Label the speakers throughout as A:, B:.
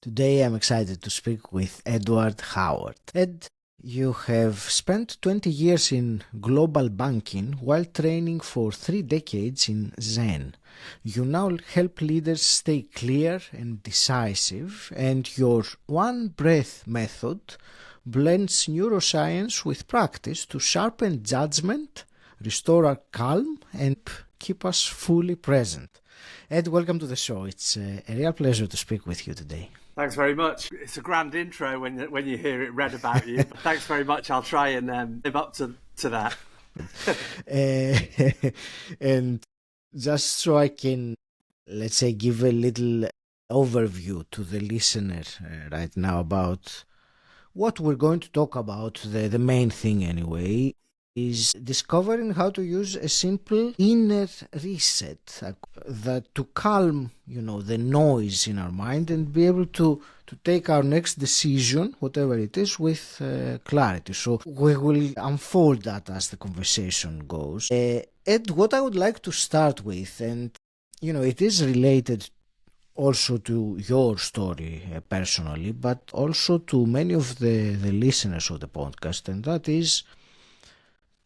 A: Today I'm excited to speak with Edward Howard. Ed, you have spent 20 years in global banking while training for 3 decades in Zen. You now help leaders stay clear and decisive, and your one breath method blends neuroscience with practice to sharpen judgment, restore our calm, and keep us fully present. Ed, welcome to the show. It's a real pleasure to speak with you today.
B: Thanks very much. It's a grand intro when you hear it read about you. But thanks very much. I'll try and live up to that.
A: And just so I can, let's say, give a little overview to the listener right now about what we're going to talk about, the main thing anyway, is discovering how to use a simple inner reset that to calm, the noise in our mind and be able to take our next decision, whatever it is, with clarity. So we will unfold that as the conversation goes. Ed, what I would like to start with, and it is related also to your story personally, but also to many of the listeners of the podcast, and that is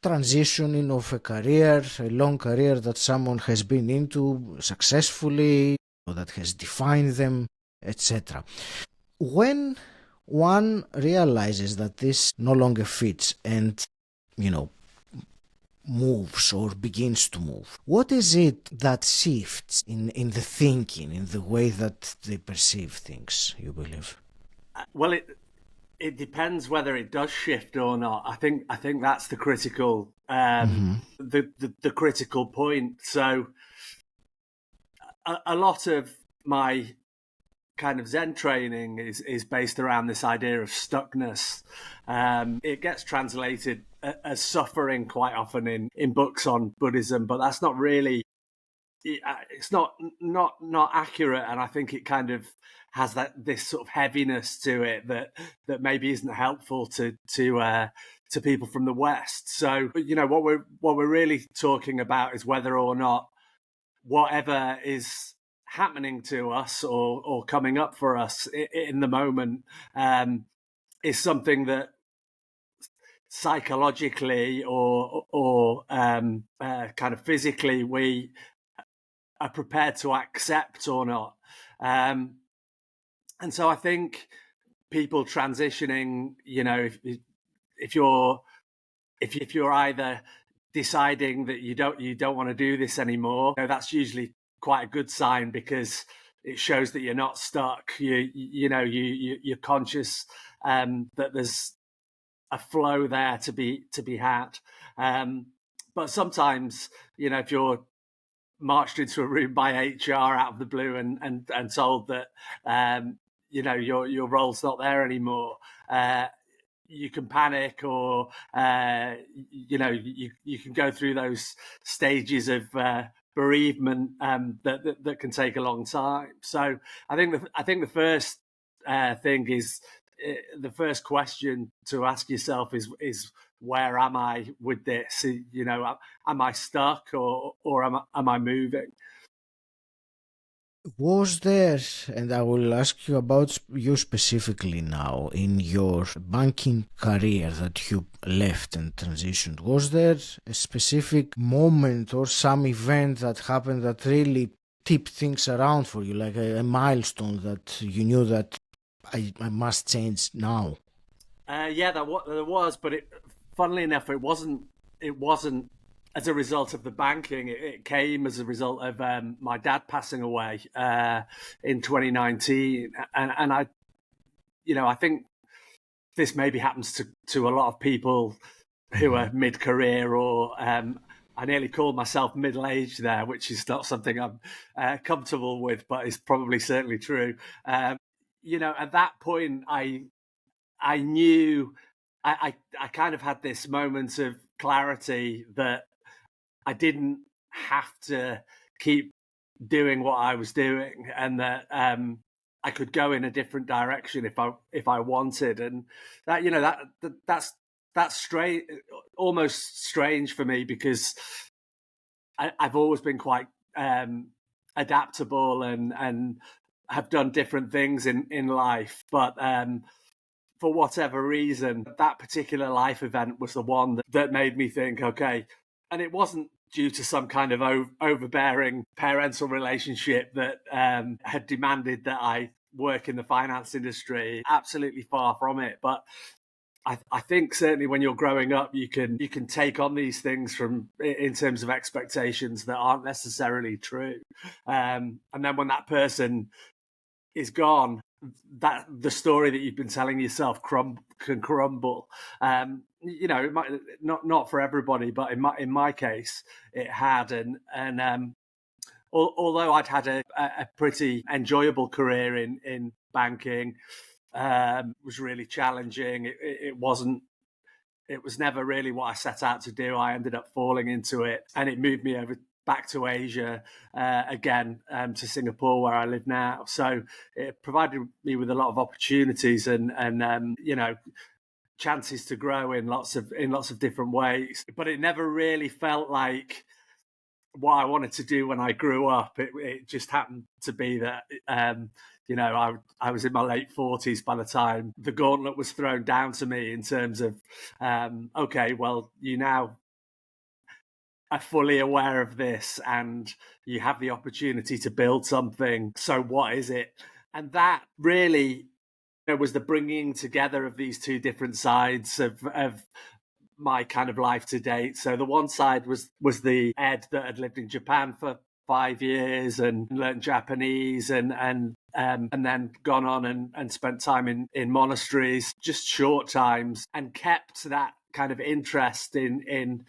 A: transitioning of a career, a long career that someone has been into successfully, or that has defined them, etc. When one realizes that this no longer fits and, moves or begins to move, what is it that shifts in the thinking, in the way that they perceive things, you believe?
B: Well, it depends whether it does shift or not. I think that's the critical the critical point. So a lot of my kind of Zen training is based around this idea of stuckness. It gets translated as suffering quite often in books on Buddhism, but that's not really. It's not accurate, and I think it kind of has this sort of heaviness to it that maybe isn't helpful to people from the West. So what we're really talking about is whether or not whatever is happening to us or coming up for us in the moment is something that psychologically or kind of physically we are prepared to accept or not. And so I think people transitioning, if you're either deciding that you don't want to do this anymore, that's usually quite a good sign, because it shows that you're not stuck. You're conscious that there's a flow there to be had. But sometimes, if you're marched into a room by HR out of the blue and told that your role's not there anymore, you can panic, or you can go through those stages of bereavement that can take a long time. So I think the first thing is the first question to ask yourself is where am I with this? Am I stuck or am I moving?
A: Was there, and I will ask you about you specifically now, in your banking career that you left and transitioned, was there a specific moment or some event that happened that really tipped things around for you, like a milestone that you knew that I must change now?
B: Yeah, there was, but funnily enough, it wasn't as a result of the banking. It came as a result of my dad passing away in 2019, and I think this maybe happens to a lot of people who are mid-career, or I nearly called myself middle-aged there, which is not something I'm comfortable with, but it's probably certainly true. At that point, I knew I kind of had this moment of clarity that I didn't have to keep doing what I was doing, and that I could go in a different direction if I wanted. And that's strange, almost strange for me, because I've always been quite adaptable and have done different things in life, but for whatever reason, that particular life event was the one that made me think, okay. And it wasn't due to some kind of overbearing parental relationship that had demanded that I work in the finance industry. Absolutely far from it. But I think certainly when you're growing up, you can take on these things from in terms of expectations that aren't necessarily true. And then when that person is gone, that the story that you've been telling yourself can crumble. It might not for everybody, but in my case, it had. And although I'd had a pretty enjoyable career in banking, was really challenging. It wasn't. It was never really what I set out to do. I ended up falling into it, and it moved me over back to Asia again, to Singapore, where I live now. So it provided me with a lot of opportunities and chances to grow in lots of different ways. But it never really felt like what I wanted to do when I grew up. It just happened to be that I was in my late 40s by the time the gauntlet was thrown down to me in terms of okay, well, you now are fully aware of this and you have the opportunity to build something. So what is it? And that really was the bringing together of these two different sides of my kind of life to date. So the one side was the Ed that had lived in Japan for 5 years and learned Japanese and then gone on and spent time in monasteries, just short times, and kept that kind of interest in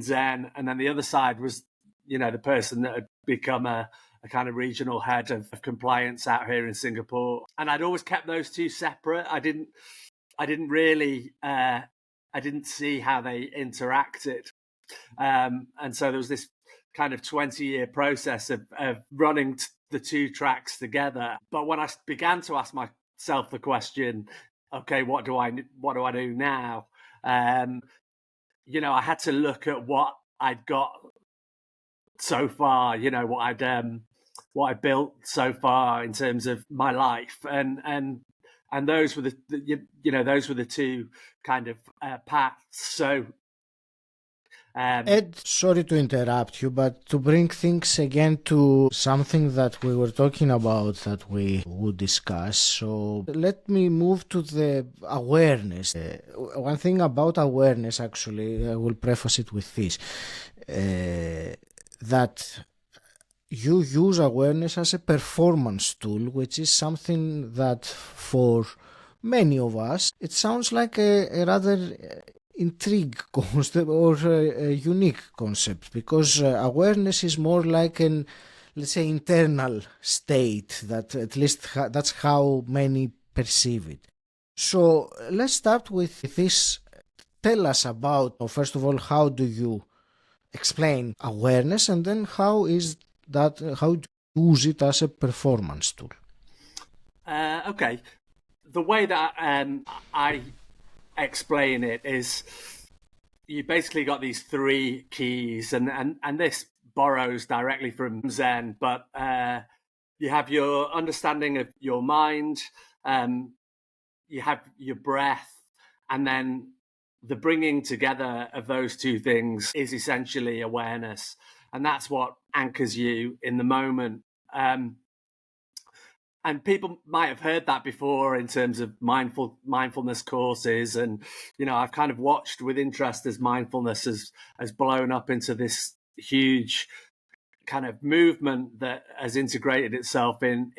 B: Zen. And then the other side was, the person that had become a kind of regional head of compliance out here in Singapore. And I'd always kept those two separate. I didn't really I didn't see how they interacted. And so there was this kind of 20-year process of running the two tracks together. But when I began to ask myself the question, okay, what do I do now? I had to look at what I'd got so far, what I built so far in terms of my life, and those were those were the two kind of paths. So
A: Ed, sorry to interrupt you, but to bring things again to something that we were talking about that we would discuss. So let me move to the awareness. One thing about awareness, actually, I will preface it with this, that you use awareness as a performance tool, which is something that for many of us, it sounds like a rather intrigue concept or a unique concept, because awareness is more like an, let's say, internal state that at least that's how many perceive it. So let's start with this. Tell us about, or first of all, how do you explain awareness, and then how do you use it as a performance tool?
B: Okay, the way that I explain it is you basically got these three keys, and this borrows directly from Zen, but you have your understanding of your mind, you have your breath, and then the bringing together of those two things is essentially awareness, and that's what anchors you in the moment. And people might have heard that before in terms of mindfulness courses, and I've kind of watched with interest as mindfulness has blown up into this huge kind of movement that has integrated itself in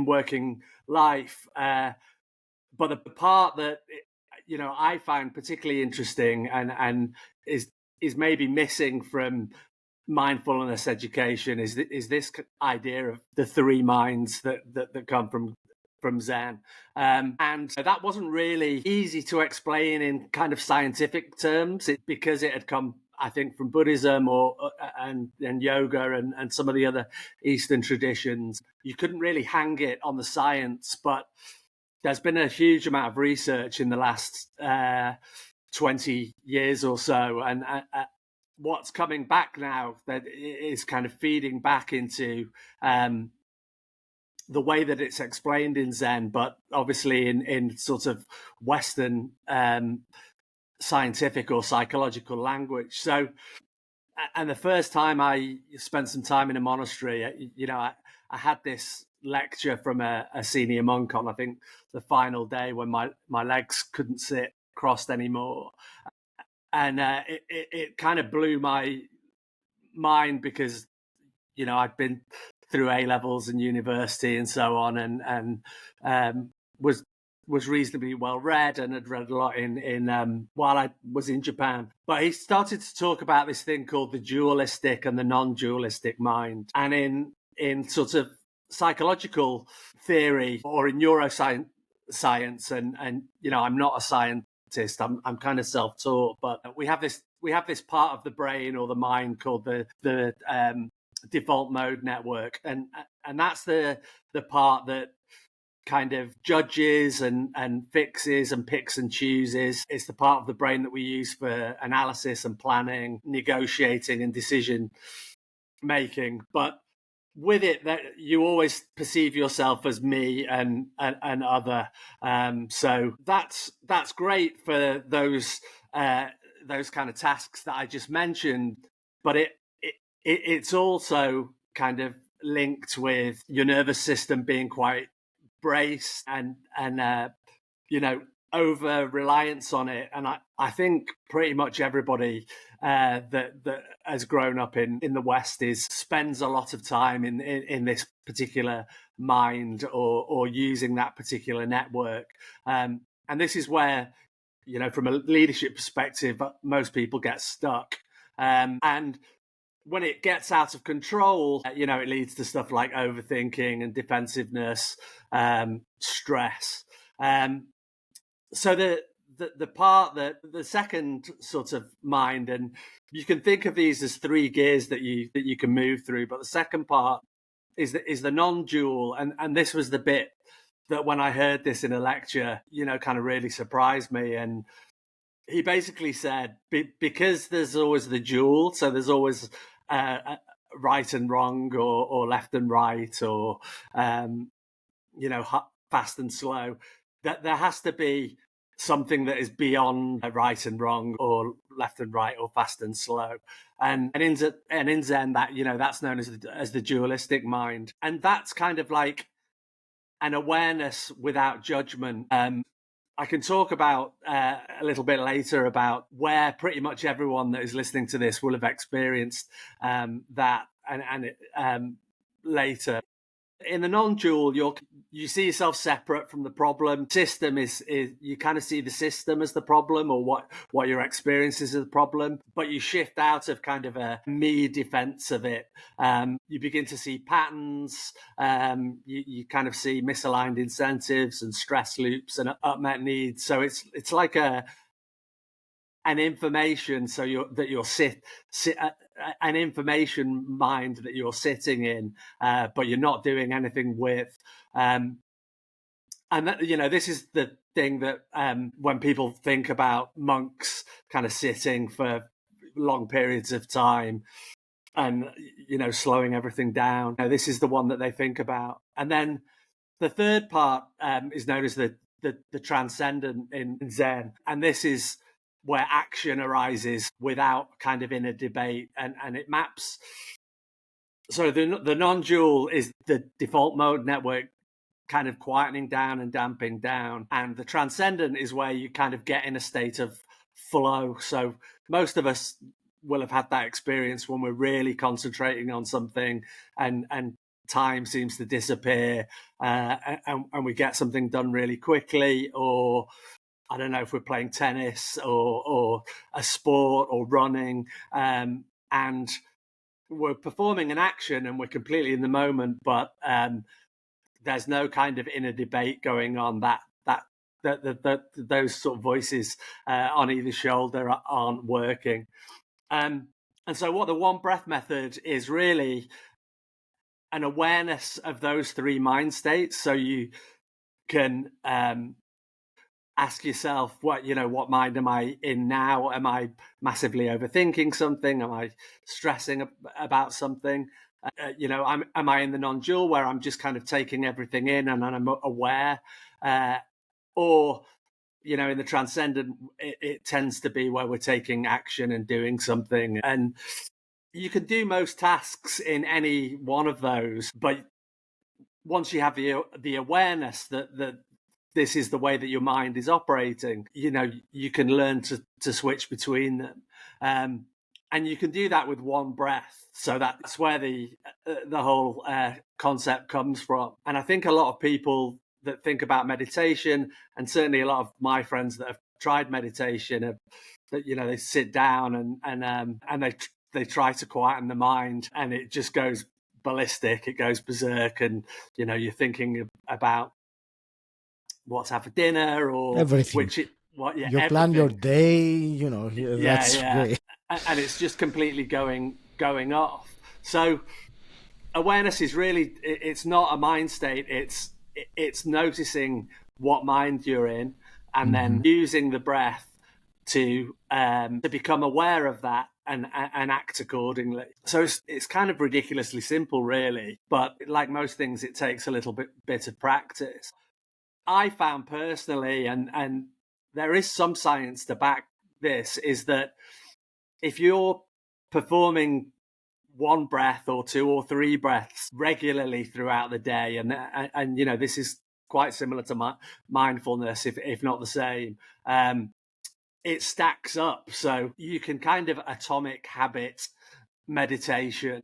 B: working life. But the part that I find particularly interesting and is maybe missing from mindfulness education is this idea of the three minds that come from Zen, and that wasn't really easy to explain in kind of scientific terms, because it had come, I think, from Buddhism and yoga and some of the other Eastern traditions. You couldn't really hang it on the science, but there's been a huge amount of research in the last 20 years or so, and what's coming back now that is kind of feeding back into the way that it's explained in Zen, but obviously in sort of Western scientific or psychological language. So, and the first time I spent some time in a monastery, I had this lecture from a senior monk on, I think, the final day when my legs couldn't sit crossed anymore. And it kind of blew my mind because, I'd been through A levels and university and so on, and um, was reasonably well read and had read a lot in while I was in Japan. But he started to talk about this thing called the dualistic and the non-dualistic mind, and in sort of psychological theory or in neuroscience and I'm not a scientist. I'm kind of self-taught, but we have this part of the brain or the mind called the default mode network, and that's the part that kind of judges and fixes and picks and chooses. It's the part of the brain that we use for analysis and planning, negotiating and decision making. But with it, that you always perceive yourself as me and other. So that's great for those kind of tasks that I just mentioned. But it's also kind of linked with your nervous system being quite braced and you know over reliance on it. And I think pretty much everybody that has grown up in the West spends a lot of time in this particular mind or using that particular network. And this is where, from a leadership perspective, most people get stuck. And when it gets out of control, it leads to stuff like overthinking and defensiveness, stress. So the part that the second sort of mind, and you can think of these as three gears that you can move through, but the second part is the non-dual, and this was the bit that when I heard this in a lecture, kind of really surprised me. And he basically said, because there's always the dual, so there's always right and wrong, or left and right, or fast and slow, that there has to be something that is beyond right and wrong, or left and right, or fast and slow. And in Zen, that that's known as the dualistic mind, and that's kind of like an awareness without judgment. I can talk about a little bit later about where pretty much everyone that is listening to this will have experienced that, and later. In the non-dual, you see yourself separate from the problem. System is you kind of see the system as the problem, or what your experience is as the problem, but you shift out of kind of a me defense of it. You begin to see patterns. You kind of see misaligned incentives and stress loops and unmet needs. So it's like an information, so you're an information mind that you're sitting in, but you're not doing anything with. And that, this is the thing that when people think about monks kind of sitting for long periods of time and slowing everything down, this is the one that they think about. And then the third part is known as the transcendent in Zen, and this is where action arises without kind of inner debate, and it maps. So the non-dual is the default mode network, kind of quietening down and damping down, and the transcendent is where you kind of get in a state of flow. So most of us will have had that experience when we're really concentrating on something, and time seems to disappear, and we get something done really quickly. Or I don't know, if we're playing tennis or a sport or running, and we're performing an action and we're completely in the moment, but there's no kind of inner debate going on. Those sort of voices on either shoulder aren't working. And so what the one breath method is really an awareness of those three mind states. So you can ask yourself, what mind am I in now? Am I massively overthinking something? Am I stressing about something? Am I in the non-dual where I'm just kind of taking everything in and I'm aware, or in the transcendent, it tends to be where we're taking action and doing something. And you can do most tasks in any one of those, but once you have the awareness that this is the way that your mind is operating, you can learn to switch between them. And you can do that with one breath. So that's where the whole concept comes from. And I think a lot of people that think about meditation, and certainly a lot of my friends that have tried meditation, that they sit down and they try to quieten the mind, and it just goes ballistic. It goes berserk, and you're thinking about what to have for dinner or
A: Everything. You plan your
B: everything.
A: day,
B: Yeah,
A: that's
B: yeah,
A: great.
B: and it's just completely going off. So awareness is really, it's not a mind state. It's noticing what mind you're in, and
A: Hmm.
B: then using the breath to become aware of that and act accordingly. So it's kind of ridiculously simple, really. But like most things, it takes a little bit of practice. I found personally, and there is some science to back this, is that if you're performing one breath or two or three breaths regularly throughout the day, and this is quite similar to mindfulness, if not the same. It stacks up, so you can kind of atomic habit meditation.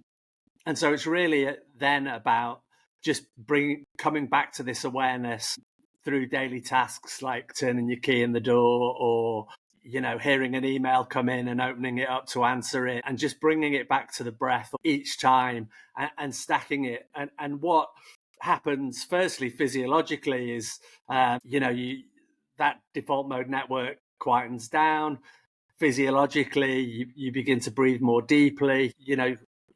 B: And so it's really then about just coming back to this awareness through daily tasks like turning your key in the door, or hearing an email come in and opening it up to answer it, and just bringing it back to the breath each time, and stacking it. And what happens firstly physiologically is that default mode network quietens down. Physiologically, you begin to breathe more deeply.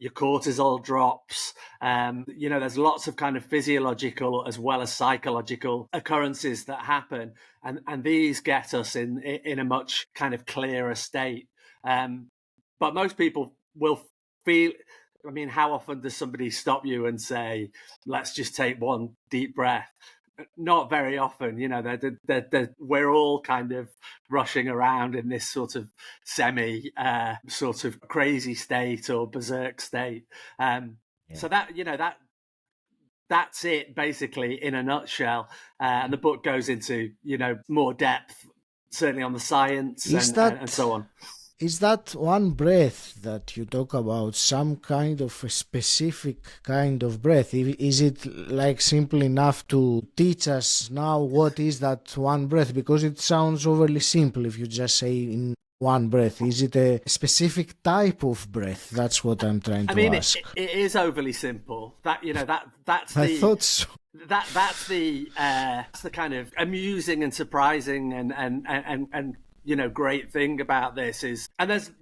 B: Your cortisol drops. There's lots of kind of physiological as well as psychological occurrences that happen, and these get us in a much kind of clearer state. But most people will feel. I mean, how often does somebody stop you and say, "Let's just take one deep breath"? Not very often. We're all kind of rushing around in this sort of semi sort of crazy state or berserk state.
A: Yeah.
B: So that's it basically in a nutshell. And the book goes into more depth, certainly on the science
A: Is
B: and
A: that
B: so on.
A: is that one breath that you talk about some kind of a specific kind of breath? Is it like simple enough to teach us now what is that one breath? Because it sounds overly simple if you just say in one breath. Is it a specific type of breath? That's what I'm trying
B: I
A: to
B: mean,
A: ask.
B: it is overly simple. That's
A: I
B: the
A: thought so.
B: that's the kind of amusing and surprising and great thing about this is, and there's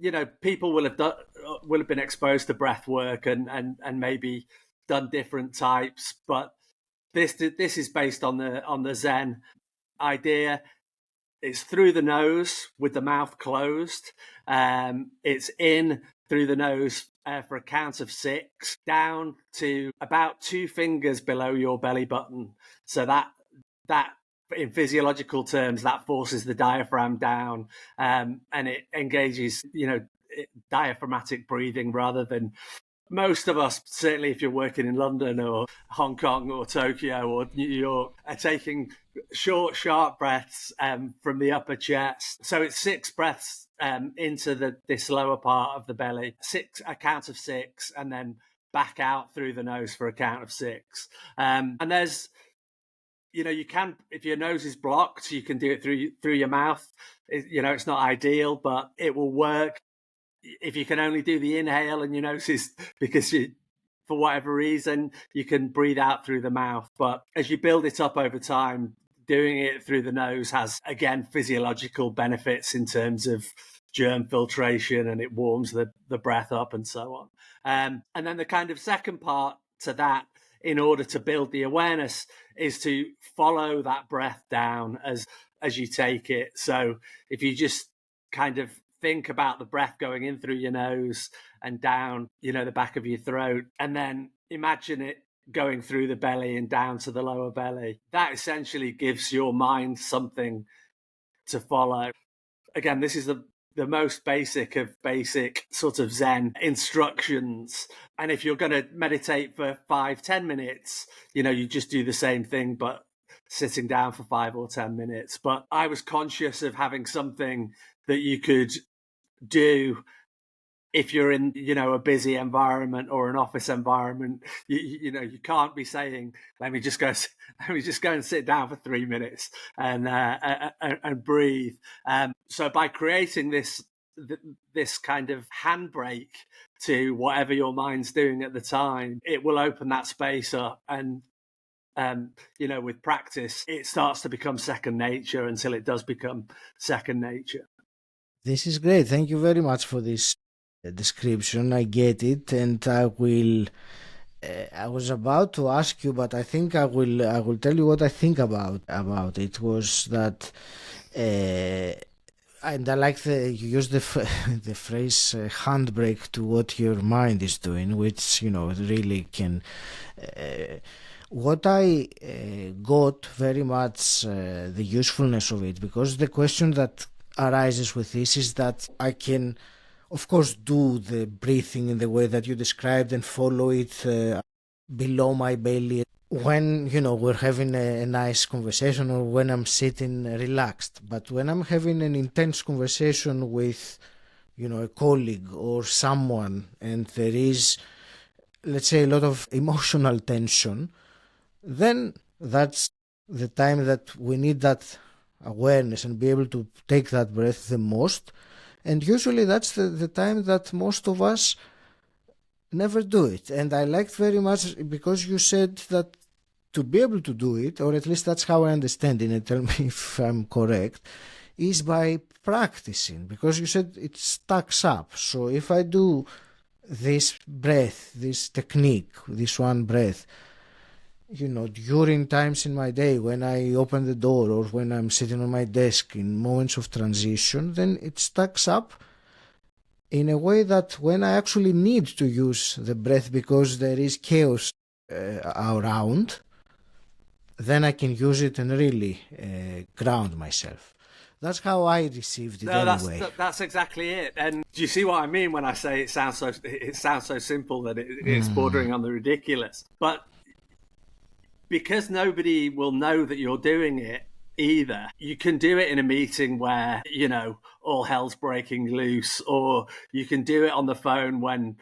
B: people will have been exposed to breath work and maybe done different types, but this is based on the Zen idea. It's through the nose with the mouth closed. It's in through the nose for a count of 6, down to about 2 fingers below your belly button. So that in physiological terms, that forces the diaphragm down, and it engages diaphragmatic breathing rather than most of us, certainly if you're working in London or Hong Kong or Tokyo or New York, are taking short, sharp breaths from the upper chest. So it's 6 breaths into this lower part of the belly, a count of 6, and then back out through the nose for a count of 6. And there's, you can, if your nose is blocked, you can do it through your mouth. It's not ideal, but it will work. If you can only do the inhale and your nose is, because for whatever reason, you can breathe out through the mouth. But as you build it up over time, doing it through the nose has, again, physiological benefits in terms of germ filtration, and it warms the breath up and so on. And then the kind of second part to that, in order to build the awareness, is to follow that breath down as you take it. So if you just kind of think about the breath going in through your nose and down, the back of your throat, and then imagine it going through the belly and down to the lower belly. That essentially gives your mind something to follow. Again, this is the most basic of basic sort of Zen instructions. And if you're going to meditate for 5-10 minutes, you just do the same thing, but sitting down for 5 or 10 minutes. But I was conscious of having something that you could do if you're in, a busy environment or an office environment. You can't be saying, let me just go and sit down for 3 minutes and breathe. So by creating this kind of handbrake to whatever your mind's doing at the time, it will open that space up. And with practice, it starts to become second nature until it does become second nature.
A: This is great. Thank you very much for this description. I get it, and I will. I was about to ask you, but I think I will. I will tell you what I think about it. Was that, and I like you use the phrase handbrake to what your mind is doing, which really can. What I got very much the usefulness of it, because the question that arises with this is that I can, of course, do the breathing in the way that you described and follow it below my belly when we're having a nice conversation, or when I'm sitting relaxed. But when I'm having an intense conversation with a colleague or someone, and there is, let's say, a lot of emotional tension, then that's the time that we need that awareness and be able to take that breath the most. And usually that's the time that most of us never do it. And I liked very much because you said that to be able to do it, or at least that's how I understand it, and tell me if I'm correct, is by practicing, because you said it stacks up. So if I do this breath, this technique, this one breath, during times in my day when I open the door or when I'm sitting on my desk in moments of transition, then it stacks up in a way that when I actually need to use the breath because there is chaos around, then I can use it and really ground myself. That's how I received it anyway.
B: That's exactly it. And do you see what I mean when I say it sounds so simple that it's bordering on the ridiculous? But because nobody will know that you're doing it either, you can do it in a meeting where, all hell's breaking loose, or you can do it on the phone when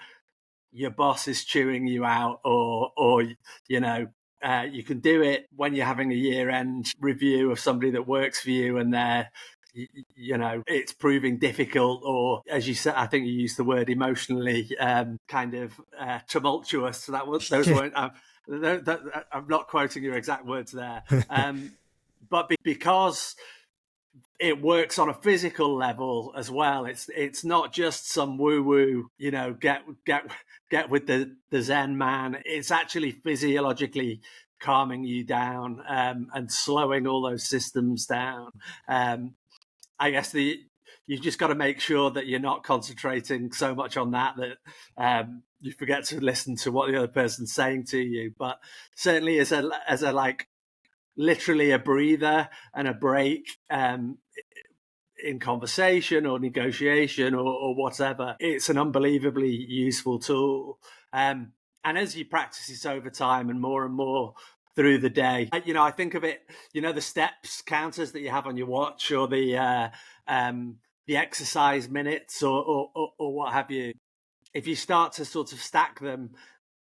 B: your boss is chewing you out, or you can do it when you're having a year-end review of somebody that works for you and they're, it's proving difficult, or as you said, I think you used the word emotionally kind of tumultuous. So those weren't. I'm not quoting your exact words there, but because it works on a physical level as well. It's not just some woo-woo, get with the Zen man. It's actually physiologically calming you down and slowing all those systems down. I guess you've just got to make sure that you're not concentrating so much on that you forget to listen to what the other person's saying to you. But certainly as a like literally a breather and a break in conversation or negotiation or whatever, it's an unbelievably useful tool. And as you practice this over time and more through the day, I think of it, the steps counters that you have on your watch, or the exercise minutes or what have you. If you start to sort of stack them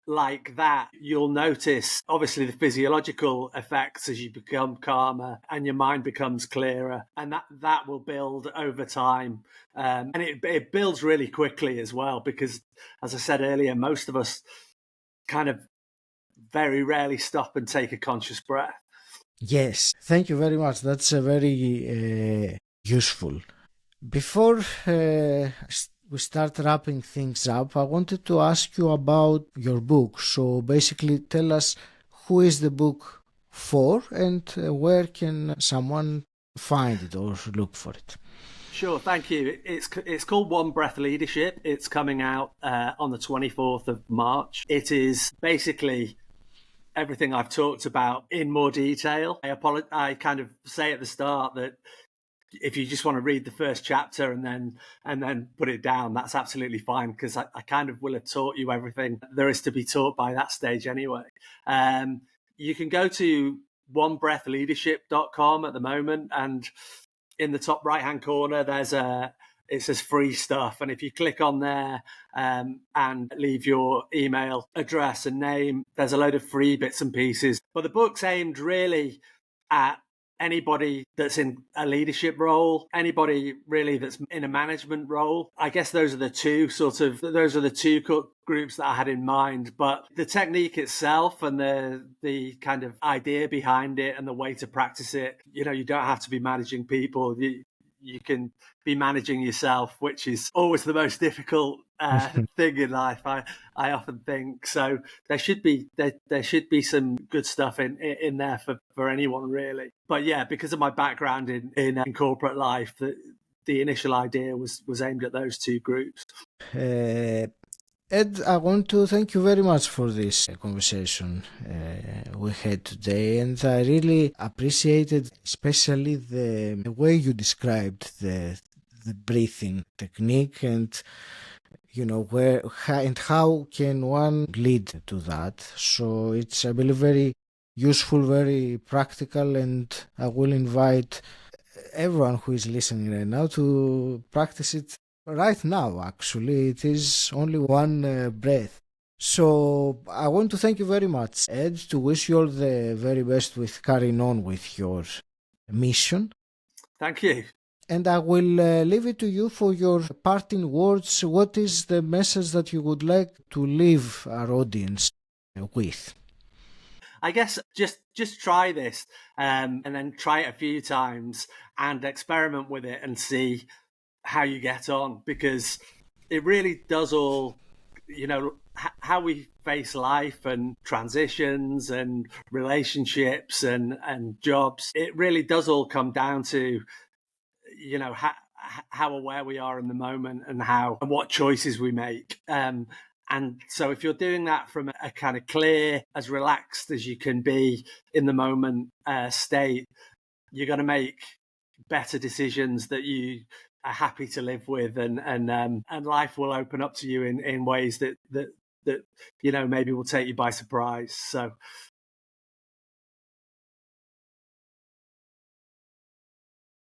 B: like that, you'll notice obviously the physiological effects as you become calmer and your mind becomes clearer, and that will build over time, and it builds really quickly as well, because as I said earlier, most of us kind of very rarely stop and take a conscious breath.
A: Yes, thank you very much. That's very useful. Before we start wrapping things up, I wanted to ask you about your book. So basically tell us, who is the book for, and where can someone find it or look for it?
B: Sure, thank you. It's called One Breath Leadership. It's coming out on the 24th of March. It is basically everything I've talked about in more detail. I kind of say at the start that if you just want to read the first chapter and then put it down, that's absolutely fine, because I kind of will have taught you everything there is to be taught by that stage anyway. You can go to onebreathleadership.com at the moment, and in the top right hand corner it says free stuff, and if you click on there and leave your email address and name, there's a load of free bits and pieces. But the book's aimed really at anybody that's in a leadership role, anybody really that's in a management role. I guess those are the two groups that I had in mind. But the technique itself and the kind of idea behind it and the way to practice it, you don't have to be managing people. You can be managing yourself, which is always the most difficult thing in life. I often think so. There should be some good stuff in there for anyone really. But yeah, because of my background in corporate life, the initial idea was aimed at those two groups.
A: Uh, Ed, I want to thank you very much for this conversation we had today, and I really appreciated especially the way you described the breathing technique, and and how can one lead to that. So it's, I believe, very useful, very practical, and I will invite everyone who is listening right now to practice it right now. Actually, it is only one breath. So I want to thank you very much, Ed, to wish you all the very best with carrying on with your mission.
B: Thank you.
A: And I will leave it to you for your parting words. What is the message that you would like to leave our audience with?
B: I guess just try this, and then try it a few times and experiment with it and see how you get on, because it really does all, how we face life and transitions and relationships and jobs. It really does all come down to, how aware we are in the moment and what choices we make. And so if you're doing that from a kind of clear, as relaxed as you can be in the moment state, you're going to make better decisions that you are happy to live with, and life will open up to you in ways that maybe will take you by surprise. So